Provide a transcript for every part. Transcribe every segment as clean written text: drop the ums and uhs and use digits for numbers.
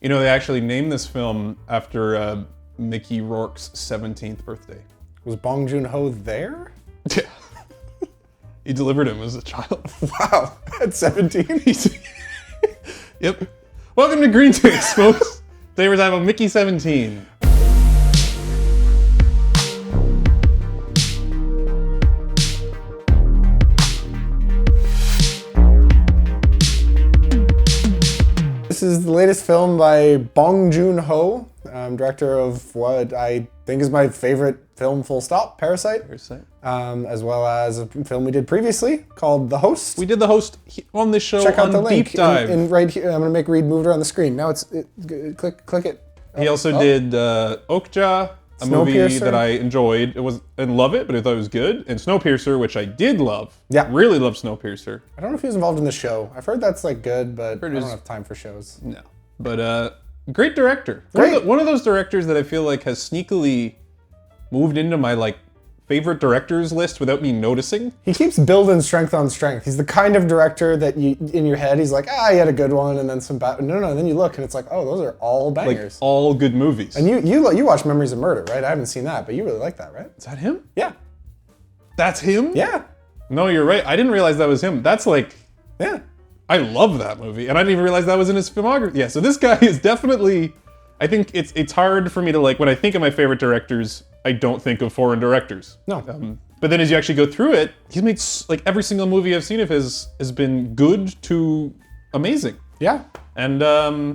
You know, they actually named this film after Mickey Rourke's 17th birthday. Was Bong Joon Ho there? Yeah. He delivered him as a child. Wow, at 17? Yep. Welcome to Green Takes, folks. Today we're talking about Mickey 17. This is the latest film by Bong Joon Ho, director of what I think is my favorite film, full stop, Parasite. As well as a film we did previously called The Host. We did The Host on this show. Check out on the link Deep Dive. in right here. I'm going to make Reed move it around the screen. Now click it. He also did Okja, a movie that I enjoyed. It was I didn't love it, but I thought it was good. And Snowpiercer, which I did love. Yeah. Really loved Snowpiercer. I don't know if he was involved in the show. I've heard that's like good, but I don't have time for shows. No. But great director. Great. One of those directors that I feel like has sneakily moved into my like favorite directors list without me noticing. He keeps building strength on strength. He's the kind of director that you, in your head, he's like, he had a good one, and then some bad. No, and then you look, and it's like, oh, those are all bangers. Like all good movies. And you watch Memories of Murder, right? I haven't seen that, but you really like that, right? Is that him? Yeah. That's him? Yeah. No, you're right. I didn't realize that was him. That's like, yeah. I love that movie, and I didn't even realize that was in his filmography. Yeah, so this guy is definitely. I think it's hard for me to like when I think of my favorite directors, I don't think of foreign directors. No. But then as you actually go through it, he's made like every single movie I've seen of his has been good to amazing. Yeah. And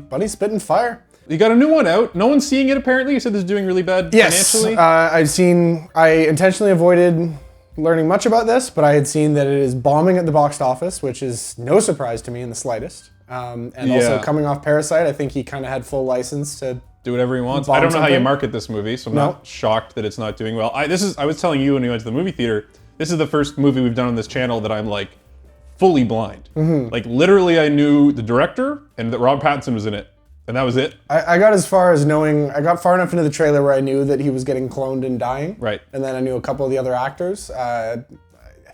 Buddy's spitting fire. you got a new one out. No one's seeing it apparently. You said this is doing really bad financially. I intentionally avoided learning much about this, but I had seen that it is bombing at the box office, which is no surprise to me in the slightest. Also coming off Parasite, I think he kind of had full license to do whatever he wants. I don't know how you market this movie, so I'm not shocked that it's not doing well. I was telling you when we went to the movie theater, this is the first movie we've done on this channel that I'm like fully blind. Like literally I knew the director and that Rob Pattinson was in it, and that was it. I got as far as knowing, I got far enough into the trailer where I knew that he was getting cloned and dying. Right. And then I knew a couple of the other actors. I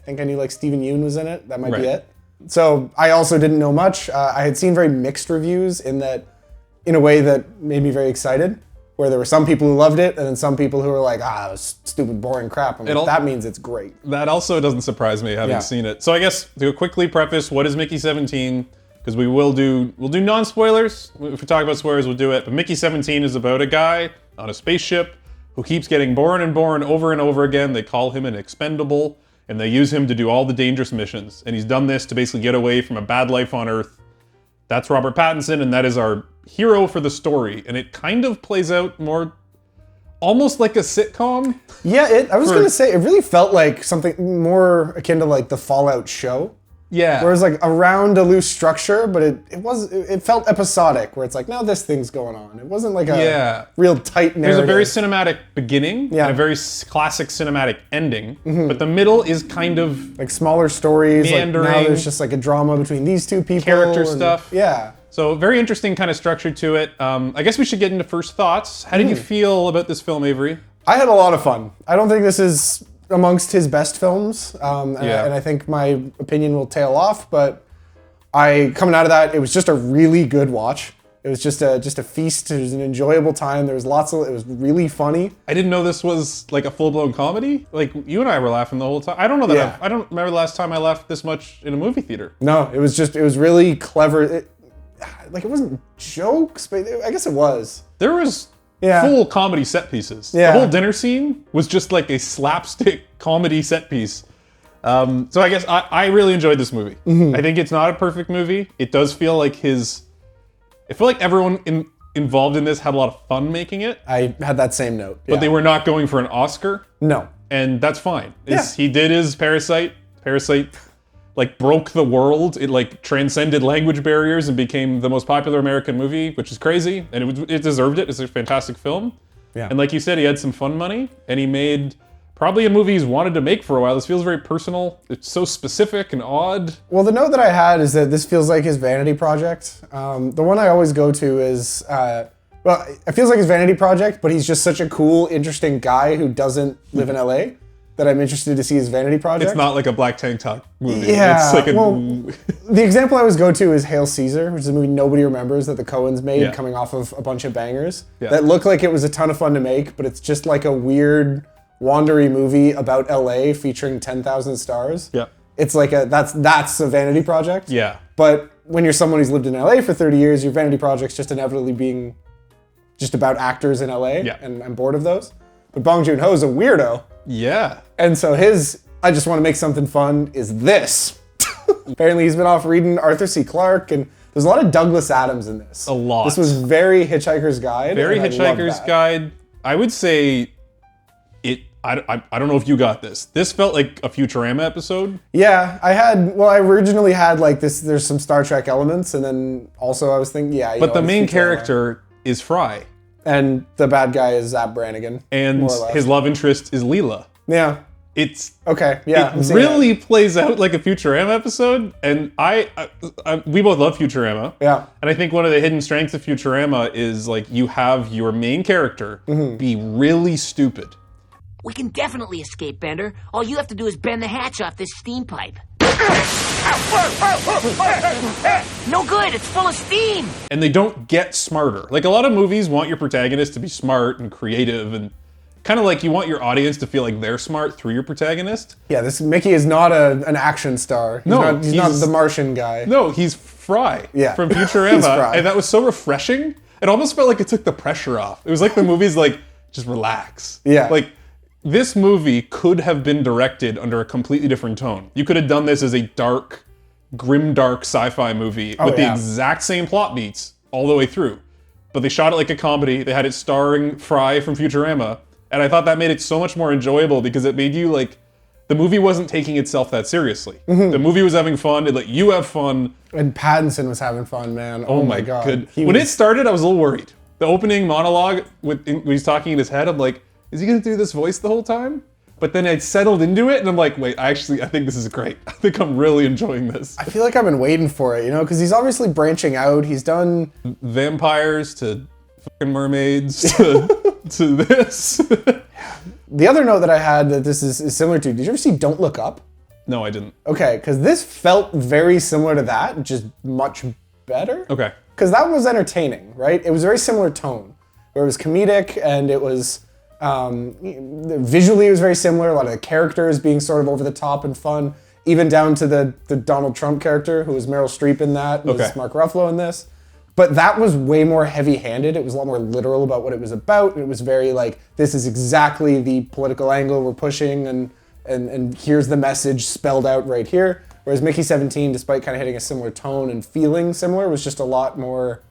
think I knew like Steven Yeun was in it. That might be it. So I also didn't know much. I had seen very mixed reviews in a way that made me very excited, where there were some people who loved it and then some people who were like, it was stupid, boring crap. That means it's great. That also doesn't surprise me, having seen it. So I guess to quickly preface, what is Mickey 17? Because we'll do non-spoilers. If we talk about spoilers, we'll do it. But Mickey 17 is about a guy on a spaceship who keeps getting born and born over and over again. They call him an expendable, and they use him to do all the dangerous missions. And he's done this to basically get away from a bad life on Earth. That's Robert Pattinson, and that is our hero for the story. And it kind of plays out more, almost like a sitcom. Yeah, I was going to say, it really felt like something more akin to like the Fallout show. Yeah. Where it was like around a loose structure, but it felt episodic, where it's like, now this thing's going on. It wasn't like a real tight narrative. There's a very cinematic beginning and a very classic cinematic ending, but the middle is kind of like smaller stories. meandering. Like now there's just like a drama between these two people. Character stuff. Yeah. So very interesting kind of structure to it. I guess we should get into first thoughts. How did you feel about this film, Avery? I had a lot of fun. I don't think this is amongst his best films, and I think my opinion will tail off, but coming out of that, it was just a really good watch. It was just a feast. It was an enjoyable time. It was really funny. I didn't know this was like a full-blown comedy. Like you and I were laughing the whole time. I don't know that I don't remember the last time I laughed this much in a movie theater. No, it was really clever. It wasn't jokes, but I guess it was. There was full comedy set pieces. Yeah. The whole dinner scene was just like a slapstick comedy set piece. So I guess I really enjoyed this movie. I think it's not a perfect movie. It does feel like I feel like everyone involved in this had a lot of fun making it. I had that same note. But they were not going for an Oscar. No. And that's fine. He did his Parasite. Parasite like broke the world. It like transcended language barriers and became the most popular American movie, which is crazy. And it deserved it. It's a fantastic film. Yeah. And like you said, he had some fun money, and he made probably a movie he's wanted to make for a while. This feels very personal. It's so specific and odd. Well, the note that I had is that this feels like his vanity project. The one I always go to is, it feels like his vanity project, but he's just such a cool, interesting guy who doesn't live in LA. that I'm interested to see his vanity project. It's not like a black tank top movie. Yeah, It's like the example I always go to is Hail Caesar, which is a movie nobody remembers that the Coens made, Yeah. coming off of a bunch of bangers Yeah. that look like it was a ton of fun to make, but it's just like a weird, wandery movie about LA featuring 10,000 stars. Yeah. It's like that's a vanity project. Yeah. But when you're someone who's lived in LA for 30 years, your vanity project's just inevitably being just about actors in LA, Yeah. and I'm bored of those. But Bong Joon Ho's a weirdo. Yeah. And so his, I just want to make something fun, is this. Apparently he's been off reading Arthur C. Clarke, and there's a lot of Douglas Adams in this. A lot. This was very Hitchhiker's Guide. Very and I love Hitchhiker's that. Guide. I would say it. I don't know if you got this. This felt like a Futurama episode. Yeah, I originally had like this, there's some Star Trek elements, and then also I was thinking, But the main Futurama. character is Fry. And the bad guy is Zap Brannigan. And more or less. his love interest is Leela. Yeah. It's Okay. Yeah. I'm it seeing really plays out like a Futurama episode, and we both love Futurama. Yeah. And I think one of the hidden strengths of Futurama is like you have your main character be really stupid. We can definitely escape, Bender. All you have to do is bend the hatch off this steam pipe. No good, it's full of steam. And they don't get smarter. Like a lot of movies want your protagonist to be smart and creative, and kind of like you want your audience to feel like they're smart through your protagonist. Yeah, this Mickey is not an action star. He's not the Martian guy. No, he's Fry from Futurama. He's Fry. And that was so refreshing. It almost felt like it took the pressure off. It was like the movie's like, just relax. Yeah. Like, this movie could have been directed under a completely different tone. You could have done this as a dark, grimdark sci-fi movie with the exact same plot beats all the way through. But they shot it like a comedy. They had it starring Fry from Futurama. And I thought that made it so much more enjoyable because it made you like, the movie wasn't taking itself that seriously. The movie was having fun. It let you have fun. And Pattinson was having fun, man. Oh my God. When it started, I was a little worried. The opening monologue when he's talking in his head, I'm like, is he gonna do this voice the whole time? But then I settled into it and I'm like, wait, I think this is great. I think I'm really enjoying this. I feel like I've been waiting for it, because he's obviously branching out. He's done Vampires to fucking mermaids to this. The other note that I had that this is similar to, did you ever see Don't Look Up? No, I didn't. Okay, because this felt very similar to that, just much better. Okay. Because that was entertaining, right? It was a very similar tone, where it was comedic and it was visually it was very similar. A lot of the characters being sort of over the top and fun, even down to the Donald Trump character, who was Meryl Streep in that, was Mark Ruffalo in this. But that was way more heavy-handed. It was a lot more literal about what it was about. It was very like, this is exactly the political angle we're pushing, and here's the message spelled out right here. Whereas Mickey 17, despite kind of hitting a similar tone and feeling similar, was just a lot more,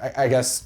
I guess,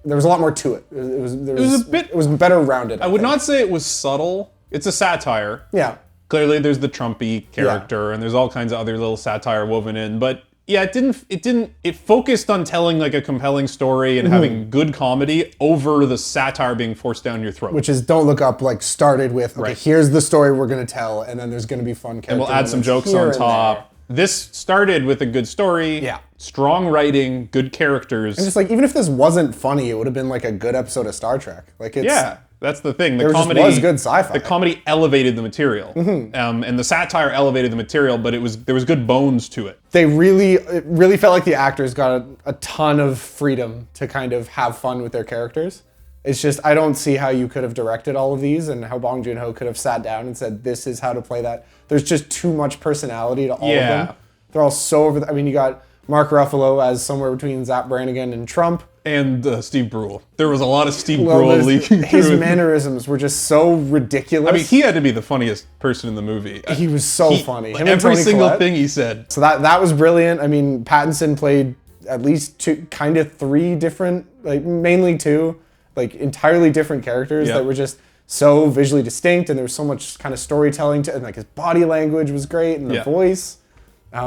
there was a lot more to it. It was better rounded. I would not say it was subtle. It's a satire. Yeah. Clearly there's the Trumpy character and there's all kinds of other little satire woven in, but yeah, it focused on telling like a compelling story and having good comedy over the satire being forced down your throat. Which is Don't Look Up, like started with, okay, here's the story we're gonna tell, and then there's gonna be fun character and we'll add some jokes on top. This started with a good story, strong writing, good characters. And just like, even if this wasn't funny, it would have been like a good episode of Star Trek. Like it's that's the thing. The there comedy just was good sci-fi. The comedy elevated the material, and the satire elevated the material. But there was good bones to it. It really felt like the actors got a ton of freedom to kind of have fun with their characters. It's just, I don't see how you could have directed all of these and how Bong Joon Ho could have sat down and said, this is how to play that. There's just too much personality to all of them. They're all so over I mean, you got Mark Ruffalo as somewhere between Zap Brannigan and Trump. And Steve Brule. There was a lot of Steve Brule leaking through. His mannerisms were just so ridiculous. I mean, he had to be the funniest person in the movie. He was so funny. Him every single thing he said. So that was brilliant. I mean, Pattinson played at least three different, like mainly two, like entirely different characters that were just so visually distinct, and there was so much kind of storytelling and like his body language was great, and the voice.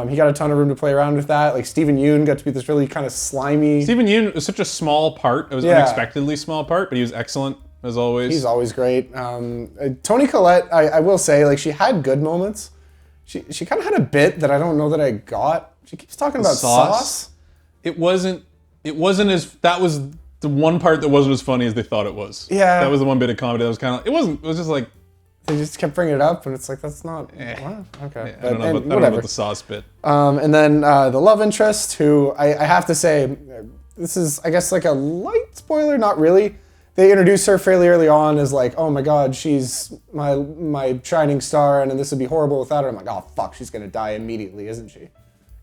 He got a ton of room to play around with that. Like Steven Yeun got to be this really kind of slimy. Steven Yeun was such a small part. It was an unexpectedly small part, but he was excellent as always. He's always great. Toni Collette, I will say, like she had good moments. She kind of had a bit that I don't know that I got. She keeps talking about sauce. It wasn't as, that was the one part that wasn't as funny as they thought it was. Yeah. That was the one bit of comedy that was kind of, it was just like, they just kept bringing it up, and it's like, that's not, what? Okay. I don't know about the sauce bit. And then the love interest, who I have to say, this is, I guess, like a light spoiler, not really. They introduce her fairly early on as like, oh my god, she's my shining star, and this would be horrible without her. I'm like, oh fuck, she's gonna die immediately, isn't she?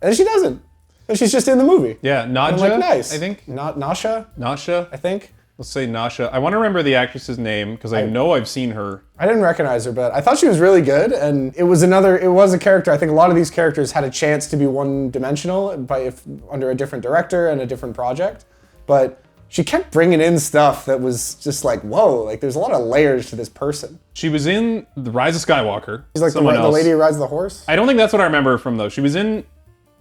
And she doesn't. And she's just in the movie. Yeah, Nadja, like, nice. I think. Nasha, I think. Let's say Nasha. I want to remember the actress's name because I know I've seen her. I didn't recognize her, but I thought she was really good, and it was a character. I think a lot of these characters had a chance to be one-dimensional under a different director and a different project, but she kept bringing in stuff that was just like, whoa, like there's a lot of layers to this person. She was in The Rise of Skywalker. She's like the lady who rides the horse? I don't think that's what I remember from though. She was in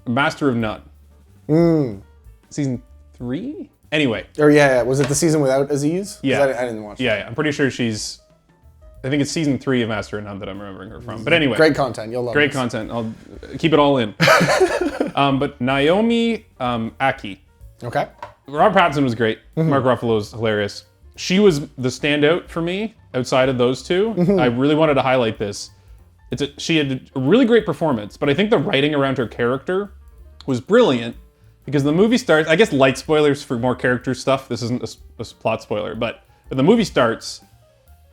Master of None. Season 3? Anyway. Or yeah, was it the season without Aziz? Yeah. I didn't watch it. Yeah, I'm pretty sure I think it's season 3 of Master of None that I'm remembering her from. But anyway. Great content, you'll love it. Great content, I'll keep it all in. But Naomi Aki. Okay. Robert Pattinson was great. Mark Ruffalo's hilarious. She was the standout for me outside of those two. I really wanted to highlight this. She had a really great performance, but I think the writing around her character was brilliant because the movie starts, I guess light spoilers for more character stuff. This isn't a plot spoiler, but when the movie starts,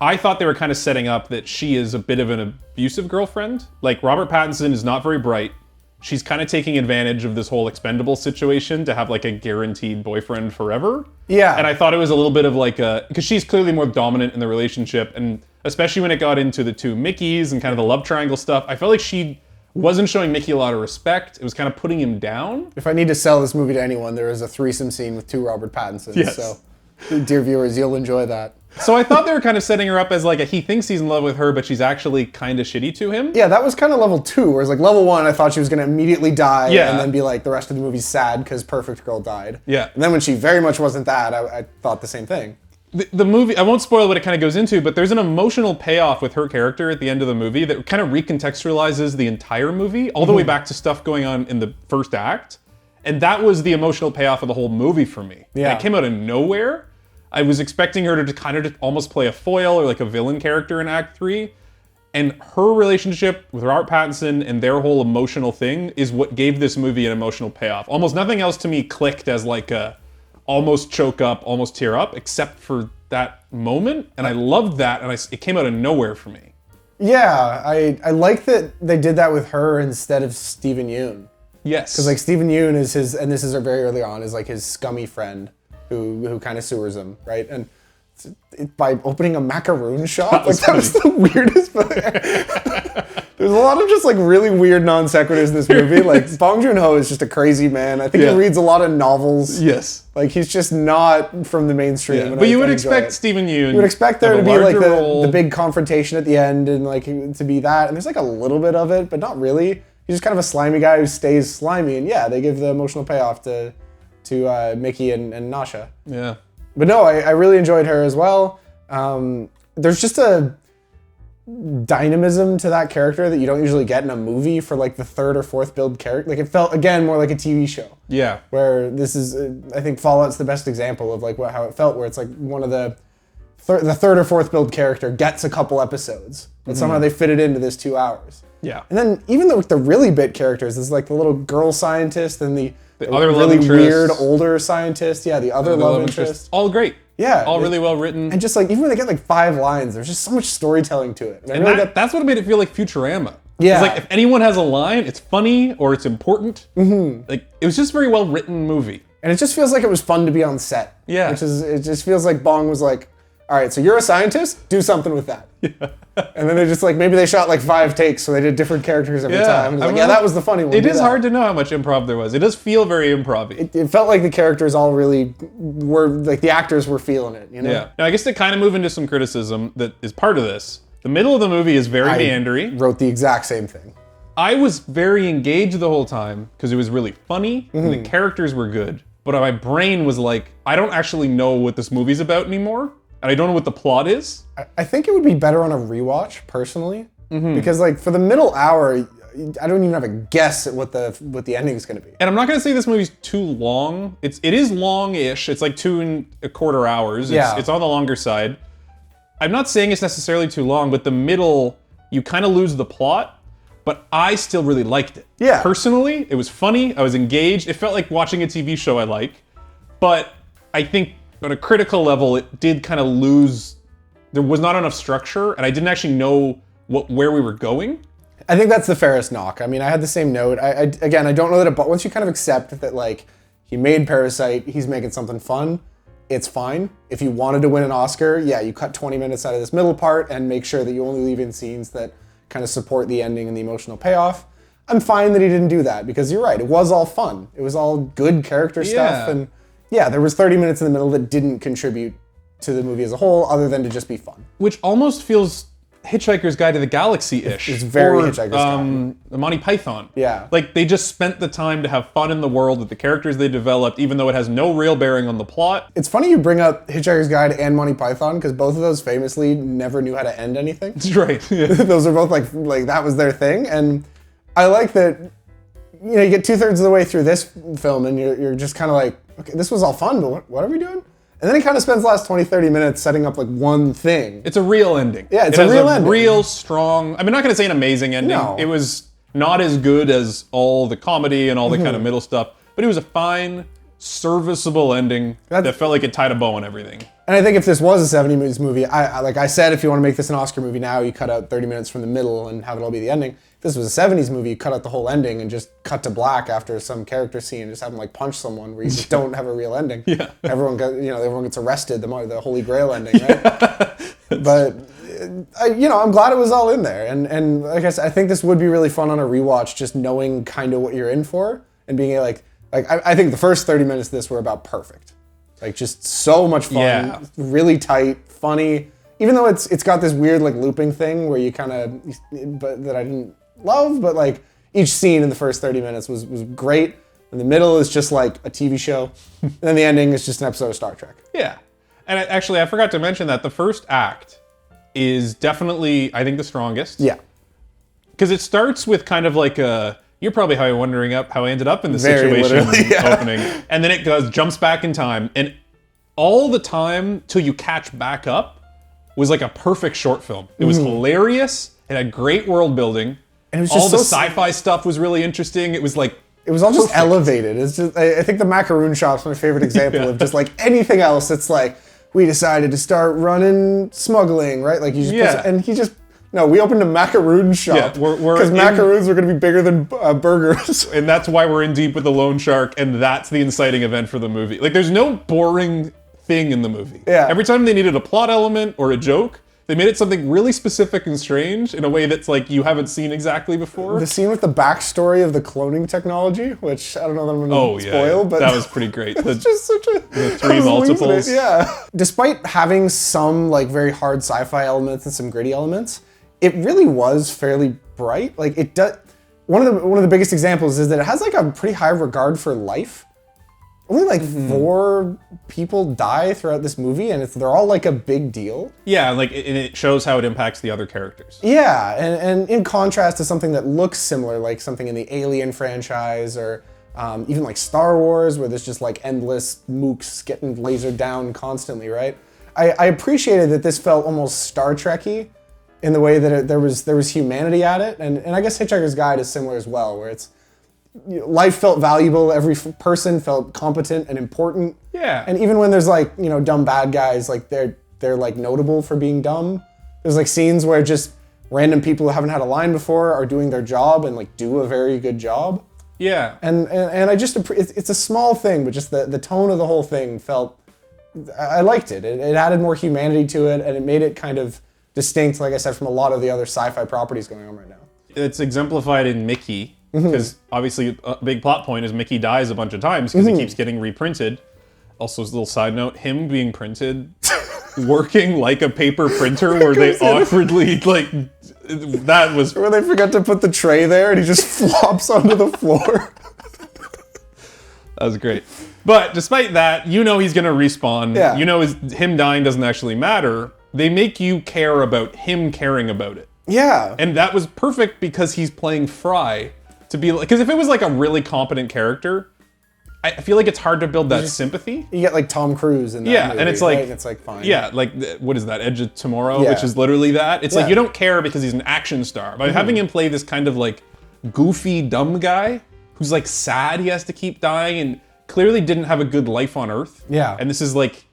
I thought they were kind of setting up that she is a bit of an abusive girlfriend. Like Robert Pattinson is not very bright. She's kind of taking advantage of this whole expendable situation to have like a guaranteed boyfriend forever. Yeah. And I thought it was a little bit of like because she's clearly more dominant in the relationship, and especially when it got into the two Mickeys and kind of the love triangle stuff, I felt like she wasn't showing Mickey a lot of respect. It was kind of putting him down. If I need to sell this movie to anyone, there is a threesome scene with 2 Robert Pattinsons. Yes. So, dear viewers, you'll enjoy that. So I thought they were kind of setting her up as like he thinks he's in love with her, but she's actually kind of shitty to him. Yeah, that was kind of level 2, whereas like level 1, I thought she was going to immediately die Yeah. and then be like, the rest of the movie's sad because Perfect Girl died. Yeah. And then when she very much wasn't that, I thought the same thing. The movie, I won't spoil what it kind of goes into, but there's an emotional payoff with her character at the end of the movie that kind of recontextualizes the entire movie, all the way back to stuff going on in the first act. And that was the emotional payoff of the whole movie for me. Yeah. And it came out of nowhere. I was expecting her to kind of almost play a foil or like a villain character in Act 3. And her relationship with Robert Pattinson and their whole emotional thing is what gave this movie an emotional payoff. Almost nothing else to me clicked as like a almost choke up, almost tear up, except for that moment. And I loved that, and it came out of nowhere for me. Yeah, I like that they did that with her instead of Steven Yeun. Yes. Because like Steven Yeun is his, and this is very early on, is like his scummy friend who kind of sewers him, right? And by opening a macaroon shop, that was the weirdest. There's a lot of just like really weird non sequiturs in this movie. Like Bong Joon is just a crazy man. I think he reads a lot of novels. Yes. Like he's just not from the mainstream. Yeah. But you would expect Steven Yeun. You would expect there to be like role. the big confrontation at the end and like to be that. And there's like a little bit of it, but not really. He's just kind of a slimy guy who stays slimy. And yeah, they give the emotional payoff to Mickey and Nasha. Yeah. But no, I really enjoyed her as well. There's just a dynamism to that character that you don't usually get in a movie for like the 3rd or 4th build character. Like it felt, again, more like a TV show. Yeah. Where this is, I think Fallout's the best example of like how it felt, where it's like one of the 3rd or 4th build character gets a couple episodes, but somehow they fit it into this 2 hours. Yeah. And then even the really bit characters, there's like the little girl scientist and the other really love weird older scientist. Yeah, the other love interest. All great. Yeah. All really well written. And just like, even when they get like 5 lines, there's just so much storytelling to it. And that's what made it feel like Futurama. Yeah. It's like if anyone has a line, it's funny or it's important. Like it was just a very well written movie. And it just feels like it was fun to be on set. Yeah. It just feels like Bong was like, all right, so you're a scientist, do something with that. Yeah. And then they just like, maybe they shot like 5 takes, so they did different characters every time. Like, that was the funny one. It is hard to know how much improv there was. It does feel very improv-y. It felt like the characters all really were, like the actors were feeling it, you know? Yeah. Now I guess to kind of move into some criticism that is part of this, the middle of the movie is very meandery. Wrote the exact same thing. I was very engaged the whole time because it was really funny and the characters were good. But my brain was like, I don't actually know what this movie's about anymore. And I don't know what the plot is. I think it would be better on a rewatch, personally. Because like for the middle hour, I don't even have a guess at what the ending is going to be. And I'm not going to say this movie's too long. It is long-ish. It's like 2.25 hours. It's on the longer side. I'm not saying it's necessarily too long, but the middle, you kind of lose the plot, but I still really liked it. Yeah. Personally, it was funny, I was engaged, it felt like watching a TV show I like, but I think on a critical level, it did kind of lose, there was not enough structure, and I didn't actually know where we were going. I think that's the fairest knock. I mean, I had the same note. Again, I don't know that, but once you kind of accept that, like, he made Parasite, he's making something fun, it's fine. If you wanted to win an Oscar, yeah, you cut 20 minutes out of this middle part and make sure that you only leave in scenes that kind of support the ending and the emotional payoff. I'm fine that he didn't do that, because you're right, it was all fun. It was all good character stuff, and yeah, there was 30 minutes in the middle that didn't contribute to the movie as a whole, other than to just be fun. Which almost feels Hitchhiker's Guide to the Galaxy-ish. It's very Hitchhiker's Guide. Monty Python. Yeah. Like, they just spent the time to have fun in the world with the characters they developed, even though it has no real bearing on the plot. It's funny you bring up Hitchhiker's Guide and Monty Python, because both of those famously never knew how to end anything. That's right. Yeah. Those are both like that was their thing, and I like that. You know, you get 2/3 of the way through this film, and you're just kind of like, okay, this was all fun, but what are we doing? And then he kind of spends the last 20, 30 minutes setting up like one thing. It's a real ending. Yeah, it's a real ending. Real strong, I'm not going to say an amazing ending. No. It was not as good as all the comedy and all the kind of middle stuff, but it was a fine, serviceable ending that felt like it tied a bow on everything. And I think if this was a 70s movie, like I said, if you want to make this an Oscar movie now, you cut out 30 minutes from the middle and have it all be the ending. If this was a 70s movie, you cut out the whole ending and just cut to black after some character scene and just have them like punch someone where you just don't have a real ending. Yeah. Everyone gets arrested, the Holy Grail ending, right? But I'm glad it was all in there. And like I said, I think this would be really fun on a rewatch, just knowing kind of what you're in for and being like I think the first 30 minutes of this were about perfect. Like, just so much fun, really tight, funny. Even though it's got this weird like looping thing where you kind of, but that I didn't love, but like each scene in the first 30 minutes was great. And the middle is just like a TV show. And then the ending is just an episode of Star Trek. Yeah. And I forgot to mention that the first act is definitely, I think, the strongest. Yeah. Because it starts with kind of like you're probably wondering how I ended up in this Very situation literally, opening. And then it jumps back in time. And all the time till you catch back up was like a perfect short film. It was hilarious. It had great world building. And it was all just the sci-fi stuff was really interesting. It was like, it was all just elevated. It's just, I think the macaroon shop's my favorite example of just like anything else. It's like, we decided to start running smuggling, right? Like we opened a macaroon shop because macaroons were going to be bigger than burgers. And that's why we're in deep with the loan shark, and that's the inciting event for the movie. Like, there's no boring thing in the movie. Yeah. Every time they needed a plot element or a joke, they made it something really specific and strange in a way that's like you haven't seen exactly before. The scene with the backstory of the cloning technology, which I don't know that I'm going to spoil, but that was pretty great. It's just such a the three multiples. Yeah. Despite having some like very hard sci-fi elements and some gritty elements, it really was fairly bright. Like it does. One of the biggest examples is that it has like a pretty high regard for life. Only like 4 people die throughout this movie, and they're all like a big deal. Yeah, like it shows how it impacts the other characters. Yeah, and in contrast to something that looks similar, like something in the Alien franchise, or even like Star Wars, where there's just like endless mooks getting lasered down constantly, right? I appreciated that this felt almost Star Trek-y in the way that there was humanity at it, and I guess Hitchhiker's Guide is similar as well, where it's life felt valuable, every person felt competent and important. Yeah. And even when there's like, dumb bad guys, like they're like notable for being dumb. There's like scenes where just random people who haven't had a line before are doing their job and like do a very good job. Yeah. And I just, it's a small thing, but just the tone of the whole thing felt, I liked it. It added more humanity to it, and it made it kind of distinct, like I said, from a lot of the other sci-fi properties going on right now. It's exemplified in Mickey. Because obviously a big plot point is Mickey dies a bunch of times because he keeps getting reprinted. Also, as a little side note, him being printed, working like a paper printer where they awkwardly, like, that was... Where they forgot to put the tray there and he just flops onto the floor. That was great. But despite that, he's going to respawn. Yeah. Him dying doesn't actually matter. They make you care about him caring about it. Yeah. And that was perfect because he's playing Fry. To be like, because if it was like a really competent character, I feel like it's hard to build that sympathy. You get like Tom Cruise in that movie, and it's like, right? And it's like fine. Yeah, like what is that? Edge of Tomorrow, Yeah. which is literally that. It's Yeah. like you don't care because he's an action star. By having him play this kind of like goofy, dumb guy who's like sad he has to keep dying and clearly didn't have a good life on Earth. Yeah. And this is like,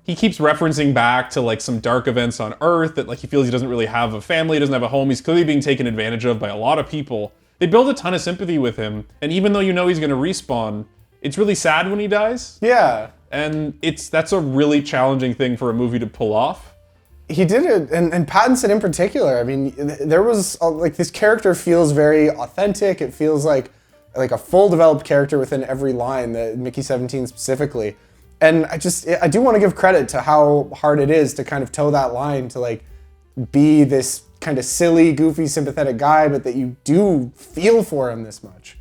he keeps referencing back to like some dark events on Earth that like he feels he doesn't really have a family, doesn't have a home. He's clearly being taken advantage of by a lot of people. They build a ton of sympathy with him. And even though you know he's going to respawn, it's really sad when he dies. Yeah. And that's a really challenging thing for a movie to pull off. He did it, and Pattinson in particular. I mean, there was like this character feels very authentic. It feels like a full developed character within every line, that Mickey 17 specifically. And I do want to give credit to how hard it is to kind of toe that line to like be this kind of silly, goofy, sympathetic guy, but that you do feel for him this much.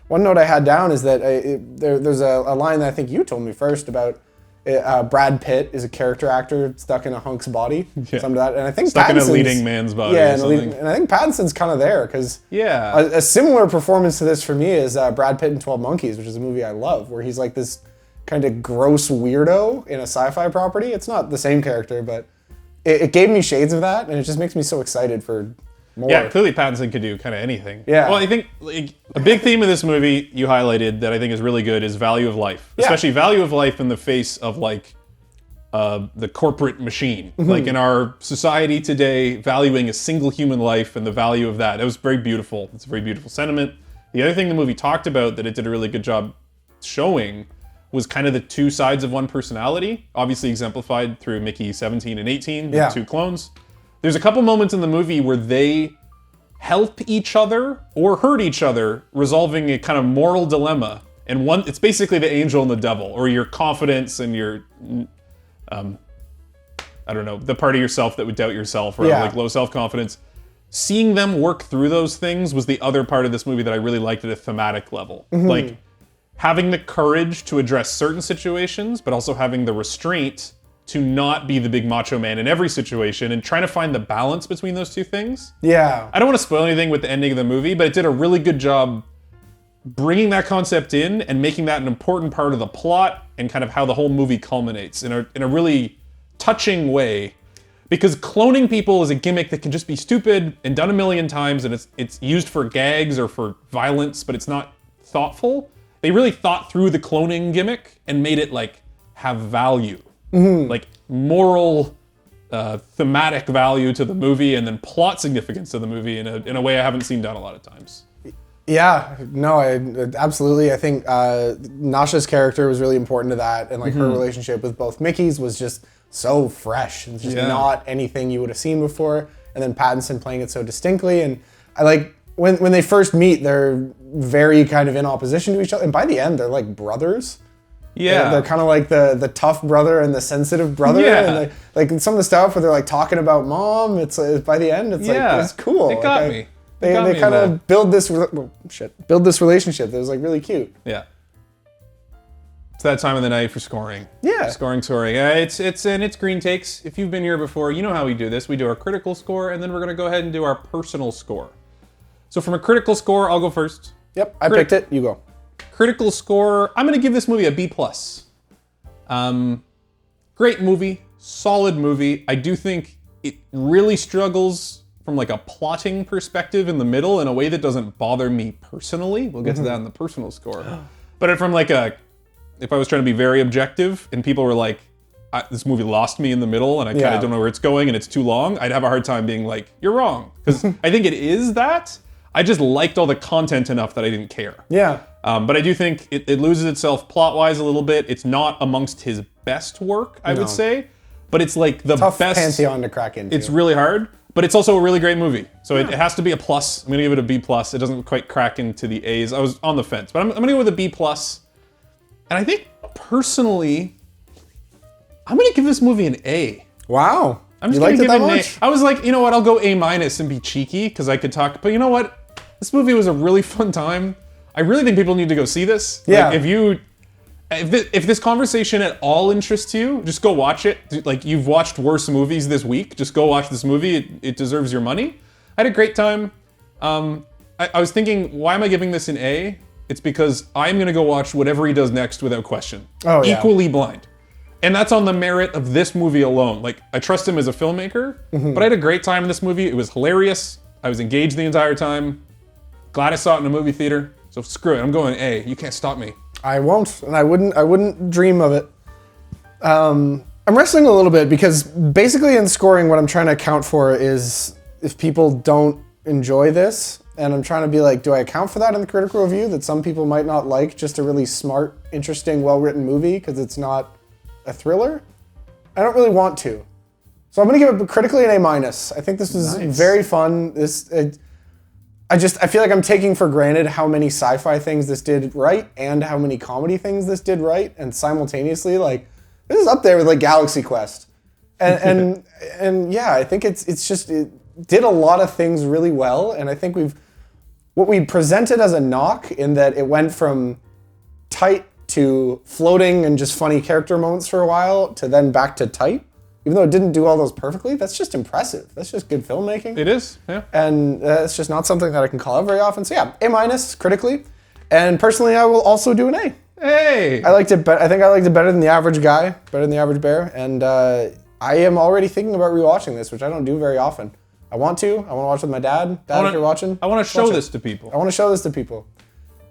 One note I had down is that there's a line that I think you told me first about Brad Pitt is a character actor stuck in a hunk's body. Yeah. Some of that, and I think Stuck in a Pattinson's- leading man's body Yeah, or something. and I think Pattinson's kind of there because Yeah. a similar performance to this for me is Brad Pitt in 12 Monkeys, which is a movie I love, where he's like this kind of gross weirdo in a sci-fi property. It's not the same character, but it gave me shades of that, and it just makes me so excited for more. Yeah, clearly Pattinson could do kind of anything. Yeah. Well, I think like, a big theme of this movie you highlighted that I think is really good is value of life. Yeah. Especially value of life in the face of like the corporate machine. Like in our society today, valuing a single human life and the value of that. That was very beautiful. It's a very beautiful sentiment. The other thing the movie talked about that it did a really good job showing was kind of the two sides of one personality, obviously exemplified through Mickey 17 and 18, Yeah. the two clones. There's a couple moments in the movie where they help each other or hurt each other, resolving a kind of moral dilemma. And one, it's basically the angel and the devil, or your confidence and your, I don't know, the part of yourself that would doubt yourself, or Yeah. like low self-confidence. Seeing them work through those things was the other part of this movie that I really liked at a thematic level. Like having the courage to address certain situations, but also having the restraint to not be the big macho man in every situation and trying to find the balance between those two things. Yeah. I don't want to spoil anything with the ending of the movie, but it did a really good job bringing that concept in and making that an important part of the plot and kind of how the whole movie culminates in a really touching way. Because cloning people is a gimmick that can just be stupid and done a million times, and it's used for gags or for violence, but it's not thoughtful. They really thought through the cloning gimmick and made it like have value. Like moral, thematic value to the movie, and then plot significance to the movie in a way I haven't seen done a lot of times. Yeah, no, absolutely. I think Nasha's character was really important to that, and like her relationship with both Mickeys was just so fresh. It's just not anything you would have seen before. And then Pattinson playing it so distinctly, and I like when they first meet, they're very kind of in opposition to each other, and by the end, they're like brothers. Yeah. They're kind of like the tough brother and the sensitive brother. Yeah. And like some of the stuff where they're like talking about mom, it's by the end, it's like, it's cool. It got Like, me. They kind of build this relationship that was like really cute. Yeah. It's that time of the night for scoring. Yeah. Scoring. It's green takes. If you've been here before, you know how we do this. We do our critical score, and then we're going to go ahead and do our personal score. So from a critical score, I'll go first. Yep, I picked it. You go. Critical score, I'm going to give this movie a B+. Great movie, solid movie. I do think it really struggles from like a plotting perspective in the middle in a way that doesn't bother me personally. We'll get to that in the personal score. But from like if I was trying to be very objective and people were like, this movie lost me in the middle and I kind of don't know where it's going and it's too long, I'd have a hard time being like, you're wrong. Because I think it is that. I just liked all the content enough that I didn't care. Yeah. But I do think it loses itself plot-wise a little bit. It's not amongst his best work, I would say. But it's like the Tough best. pantheon to crack into. It's really hard, but it's also a really great movie. So it has to be a plus. I'm going to give it a B+. It doesn't quite crack into the A's. I was on the fence, but I'm going to go with a B+. And I think, personally, I'm going to give this movie an A. Wow. I'm just you going to liked give it it that an much? A. I was like, you know what, I'll go A- and be cheeky, because I could talk. But you know what? This movie was a really fun time. I really think people need to go see this. Yeah. Like, if this conversation at all interests you, just go watch it. Like, you've watched worse movies this week. Just go watch this movie. It deserves your money. I had a great time. I was thinking, why am I giving this an A? it's because I'm going to go watch whatever he does next without question. Oh, yeah. Equally blind. And that's on the merit of this movie alone. Like, I trust him as a filmmaker, but I had a great time in this movie. It was hilarious. I was engaged the entire time. Glad I saw it in a movie theater. So screw it. I'm going A. You can't stop me. I won't, and I wouldn't dream of it. I'm wrestling a little bit because basically in scoring, what I'm trying to account for is if people don't enjoy this, and I'm trying to be like, do I account for that in the critical review that some people might not like just a really smart, interesting, well-written movie because it's not a thriller? I don't really want to. So I'm gonna give it critically an A-. I think this was very fun. I feel like I'm taking for granted how many sci-fi things this did right and how many comedy things this did right, and simultaneously, like, this is up there with like Galaxy Quest. And yeah, I think it did a lot of things really well, and I think what we presented as a knock in that it went from tight to floating and just funny character moments for a while to then back to tight. Even though it didn't do all those perfectly, that's just impressive. That's just good filmmaking. It is, yeah. And it's just not something that I can call out very often. So yeah, A- critically. And personally, I will also do an A. Hey! I liked it. I think I liked it better than the average guy, better than the average bear. And I am already thinking about rewatching this, which I don't do very often. I want to watch with my dad. Dad, if you're watching. I want to show this to people. I want to show this to people.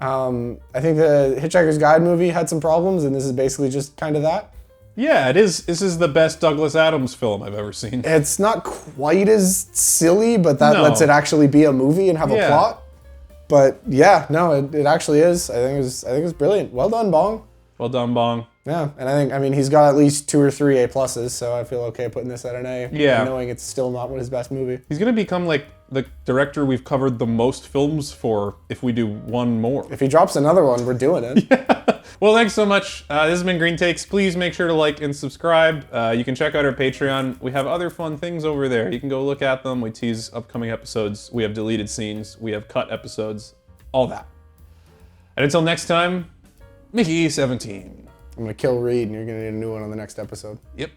I think the Hitchhiker's Guide movie had some problems, and this is basically just kind of that. Yeah, it is. This is the best Douglas Adams film I've ever seen. It's not quite as silly, but that lets it actually be a movie and have a plot. But yeah, no, it actually is. I think it's brilliant. Well done, Bong. Well done, Bong. Yeah, and I mean, he's got at least 2 or 3 A+, so I feel okay putting this at an A. Yeah. Knowing it's still not his best movie. He's gonna become like the director we've covered the most films for if we do one more. If he drops another one, we're doing it. Yeah. Well, thanks so much. This has been Green Takes. Please make sure to like and subscribe. You can check out our Patreon. We have other fun things over there. You can go look at them. We tease upcoming episodes. We have deleted scenes. We have cut episodes. All that. And until next time, Mickey 17. I'm going to kill Reed, and you're going to need a new one on the next episode. Yep.